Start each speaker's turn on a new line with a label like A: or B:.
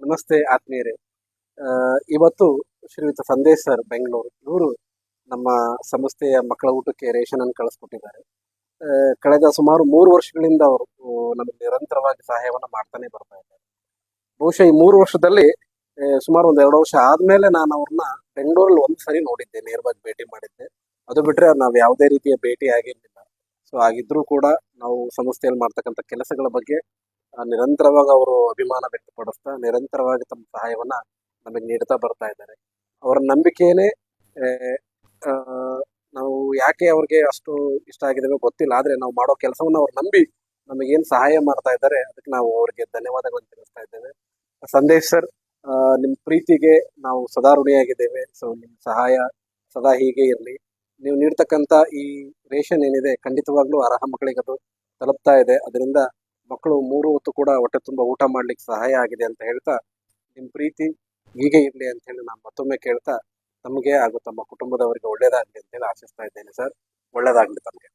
A: ನಮಸ್ತೆ ಆತ್ಮೀಯರೇ. ಇವತ್ತು ಶ್ರೀಯುತ ಸಂದೇಶ್ ಸರ್ ಬೆಂಗಳೂರು ಇವರು ನಮ್ಮ ಸಂಸ್ಥೆಯ ಮಕ್ಕಳ ಊಟಕ್ಕೆ ರೇಷನ್ ಅನ್ನು ಕಳಿಸ್ಕೊಟ್ಟಿದ್ದಾರೆ. ಕಳೆದ ಸುಮಾರು 3 ವರ್ಷಗಳಿಂದ ಅವರು ನಮಗೆ ನಿರಂತರವಾಗಿ ಸಹಾಯವನ್ನು ಮಾಡ್ತಾನೆ ಬರ್ತಾ ಇದ್ದಾರೆ. ಬಹುಶಃ ಈ 3 ವರ್ಷದಲ್ಲಿ ಸುಮಾರು ಒಂದು 2 ವರ್ಷ ಆದ್ಮೇಲೆ ನಾನು ಅವ್ರನ್ನ ಬೆಂಗಳೂರಲ್ಲಿ ಒಂದ್ಸರಿ ನೋಡಿದ್ದೆ, ನೇರವಾಗಿ ಭೇಟಿ ಮಾಡಿದ್ದೆ. ಅದು ಬಿಟ್ರೆ ನಾವು ಯಾವುದೇ ರೀತಿಯ ಭೇಟಿ ಆಗಿರ್ಲಿಲ್ಲ. ಸೊ ಆಗಿದ್ರೂ ಕೂಡ ನಾವು ಸಂಸ್ಥೆಯಲ್ಲಿ ಮಾಡ್ತಕ್ಕಂಥ ಕೆಲಸಗಳ ಬಗ್ಗೆ ನಿರಂತರವಾಗಿ ಅವರು ಅಭಿಮಾನ ವ್ಯಕ್ತಪಡಿಸ್ತಾ ನಿರಂತರವಾಗಿ ತಮ್ಮ ಸಹಾಯವನ್ನ ನಮಗೆ ನೀಡ್ತಾ ಬರ್ತಾ ಇದ್ದಾರೆ. ಅವರ ನಂಬಿಕೆನೇ ಆ, ನಾವು ಯಾಕೆ ಅವ್ರಿಗೆ ಅಷ್ಟು ಇಷ್ಟ ಆಗಿದಾವೆ ಗೊತ್ತಿಲ್ಲ, ಆದ್ರೆ ನಾವು ಮಾಡೋ ಕೆಲಸವನ್ನ ಅವ್ರು ನಂಬಿ ನಮಗೇನು ಸಹಾಯ ಮಾಡ್ತಾ ಇದ್ದಾರೆ ಅದಕ್ಕೆ ನಾವು ಅವರಿಗೆ ಧನ್ಯವಾದಗಳನ್ನು ತಿಳಿಸ್ತಾ ಇದ್ದೇವೆ. ಸಂದೇಶ್ ಸರ್, ನಿಮ್ಮ ಪ್ರೀತಿಗೆ ನಾವು ಸದಾ ಋಣಿಯಾಗಿದ್ದೇವೆ. ಸೊ ನಿಮ್ಮ ಸಹಾಯ ಸದಾ ಹೀಗೆ ಇರಲಿ. ನೀವು ನೀಡ್ತಕ್ಕಂಥ ಈ ರೇಷನ್ ಏನಿದೆ ಖಂಡಿತವಾಗ್ಲೂ ಅರ್ಹ ಮಕ್ಕಳಿಗೆ ಅದು ತಲುಪ್ತಾ ಇದೆ. ಅದರಿಂದ ಮಕ್ಕಳು 3 ಹೊತ್ತು ಕೂಡ ಹೊಟ್ಟೆ ತುಂಬ ಊಟ ಮಾಡ್ಲಿಕ್ಕೆ ಸಹಾಯ ಆಗಿದೆ ಅಂತ ಹೇಳ್ತಾ, ನಿಮ್ಮ ಪ್ರೀತಿ ಹೀಗೆ ಇರಲಿ ಅಂತ ಹೇಳಿ ನಾನು ಮತ್ತೊಮ್ಮೆ ಕೇಳ್ತಾ, ತಮಗೆ ಹಾಗೂ ತಮ್ಮ ಕುಟುಂಬದವರಿಗೆ ಒಳ್ಳೇದಾಗಲಿ ಅಂತ ಹೇಳಿ ಆಶಿಸ್ತಾ ಇದ್ದೇನೆ ಸರ್. ಒಳ್ಳೇದಾಗ್ಲಿ ತಮಗೆ.